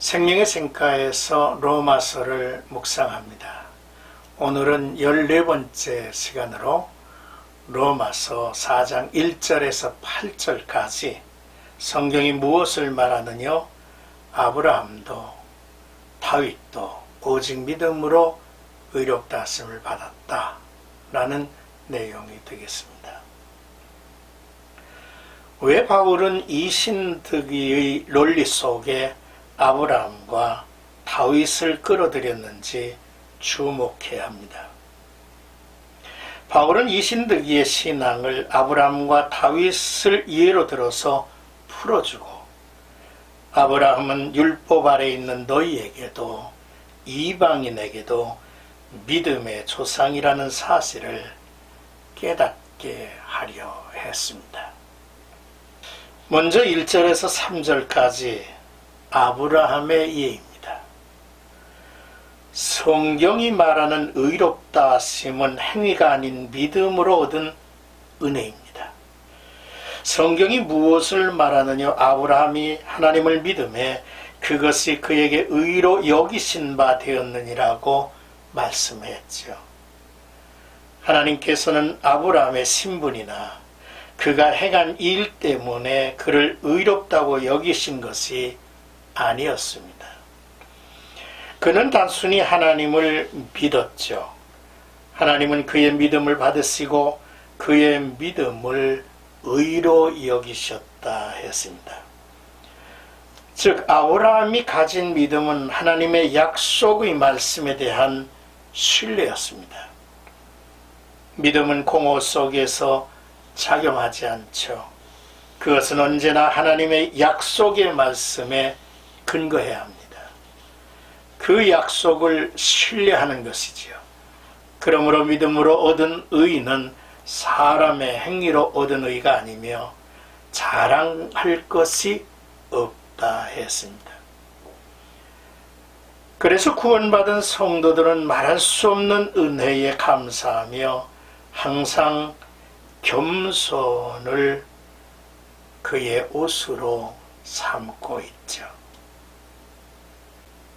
생명의 생가에서 로마서를 묵상합니다. 오늘은 14번째 시간으로 로마서 4장 1절에서 8절까지 성경이 무엇을 말하느냐? 아브라함도 다윗도 오직 믿음으로 의롭다 하심을 받았다 라는 내용이 되겠습니다. 왜 바울은 이신득이의 논리 속에 아브라함과 다윗을 끌어들였는지 주목해야 합니다. 바울은 이신득이의 신앙을 아브라함과 다윗을 예로 들어서 풀어주고, 아브라함은 율법 아래 있는 너희에게도 이방인에게도 믿음의 조상이라는 사실을 깨닫게 하려 했습니다. 먼저 1절에서 3절까지 아브라함의 예입니다. 성경이 말하는 의롭다 하심은 행위가 아닌 믿음으로 얻은 은혜입니다. 성경이 무엇을 말하느냐? 아브라함이 하나님을 믿음에 그것이 그에게 의로 여기신 바 되었느니라고 말씀했죠. 하나님께서는 아브라함의 신분이나 그가 행한 일 때문에 그를 의롭다고 여기신 것이 아니었습니다. 그는 단순히 하나님을 믿었죠. 하나님은 그의 믿음을 받으시고 그의 믿음을 의로 여기셨다 했습니다. 즉 아브라함이 가진 믿음은 하나님의 약속의 말씀에 대한 신뢰였습니다. 믿음은 공허 속에서 작용하지 않죠. 그것은 언제나 하나님의 약속의 말씀에 근거해야 합니다. 그 약속을 신뢰하는 것이지요. 그러므로 믿음으로 얻은 의는 사람의 행위로 얻은 의가 아니며 자랑할 것이 없다 했습니다. 그래서 구원받은 성도들은 말할 수 없는 은혜에 감사하며 항상 겸손을 그의 옷으로 삼고 있죠.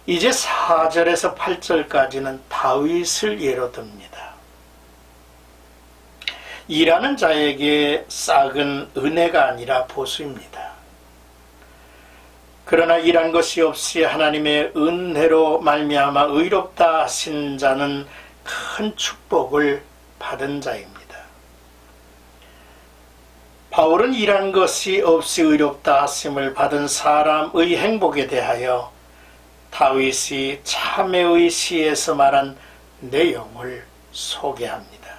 이제 4절에서 8절까지는 다윗을 예로 듭니다. 일하는 자에게 싹은 은혜가 아니라 보수입니다. 그러나 일한 것이 없이 하나님의 은혜로 말미암아 의롭다 하신 자는 큰 축복을 받은 자입니다. 바울은 일한 것이 없이 의롭다 하심을 받은 사람의 행복에 대하여 다윗이 참회의 시에서 말한 내용을 소개합니다.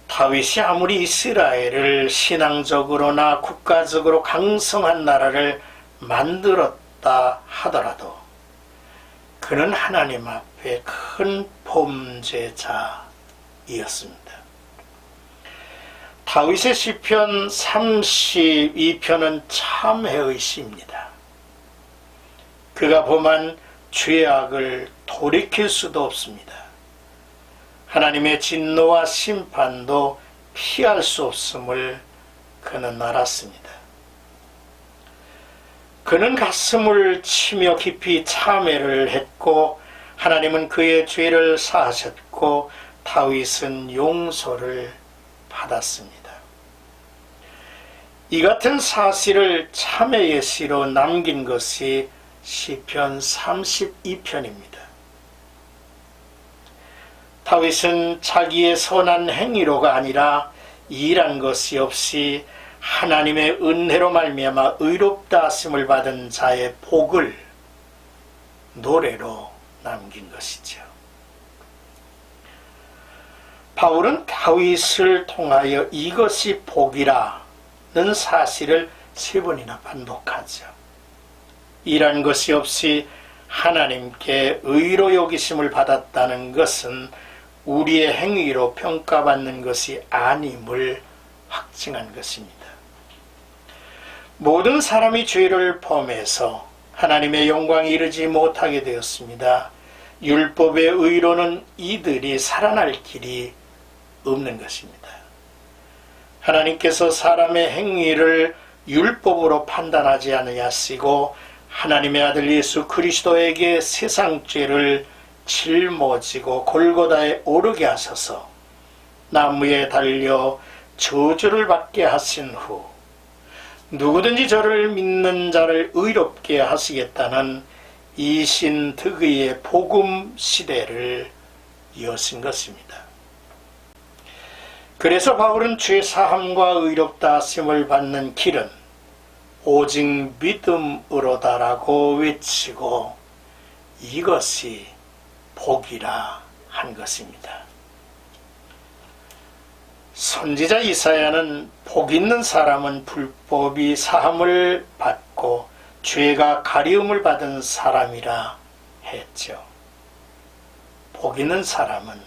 다윗이 아무리 이스라엘을 신앙적으로나 국가적으로 강성한 나라를 만들었다 하더라도 그는 하나님 앞에 큰 범죄자이었습니다. 다윗의 시편 32편은 참회의 시입니다. 그가 범한 죄악을 돌이킬 수도 없습니다. 하나님의 진노와 심판도 피할 수 없음을 그는 알았습니다. 그는 가슴을 치며 깊이 참회를 했고 하나님은 그의 죄를 사하셨고 다윗은 용서를 받았습니다. 이 같은 사실을 참회의 시로 남긴 것이 시편 32편입니다. 다윗은 자기의 선한 행위로가 아니라 일한 것이 없이 하나님의 은혜로 말미암아 의롭다 하심을 받은 자의 복을 노래로 남긴 것이죠. 바울은 다윗을 통하여 이것이 복이라는 사실을 3번이나 반복하죠. 일한 것이 없이 하나님께 의로 여기심을 받았다는 것은 우리의 행위로 평가받는 것이 아님을 확증한 것입니다. 모든 사람이 죄를 범해서 하나님의 영광에 이르지 못하게 되었습니다. 율법의 의로는 이들이 살아날 길이 없는 것입니다. 하나님께서 사람의 행위를 율법으로 판단하지 아니하시고 하나님의 아들 예수 그리스도에게 세상 죄를 짊어지고 골고다에 오르게 하셔서 나무에 달려 저주를 받게 하신 후 누구든지 저를 믿는 자를 의롭게 하시겠다는 이신득의의 복음 시대를 여신 것입니다. 그래서 바울은 죄사함과 의롭다 하심을 받는 길은 오직 믿음으로다라고 외치고 이것이 복이라 한 것입니다. 선지자 이사야는 복 있는 사람은 불법이 사함을 받고 죄가 가리움을 받은 사람이라 했죠. 복 있는 사람은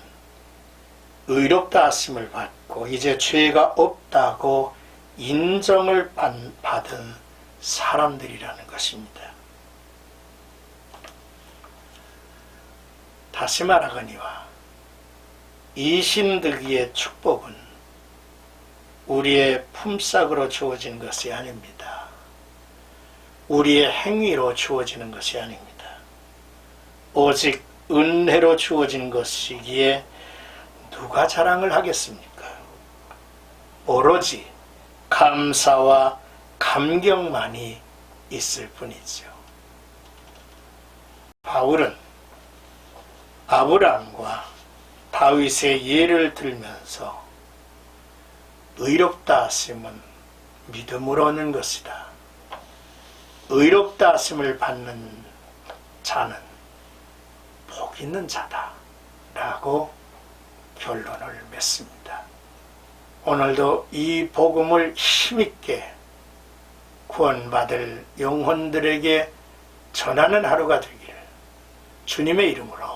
의롭다 하심을 받고 이제 죄가 없다고 인정을 받은 사람들이라는 것입니다. 다시 말하거니와 이신득이의 축복은 우리의 품삯으로 주어진 것이 아닙니다. 우리의 행위로 주어지는 것이 아닙니다. 오직 은혜로 주어진 것이기에 누가 자랑을 하겠습니까? 오로지 감사와 감격만이 있을 뿐이죠. 바울은 아브라함과 다윗의 예를 들면서 의롭다 하심은 믿음으로 얻는 것이다. 의롭다 하심을 받는 자는 복 있는 자다 라고 결론을 맺습니다. 오늘도 이 복음을 힘있게 구원받을 영혼들에게 전하는 하루가 되기를 주님의 이름으로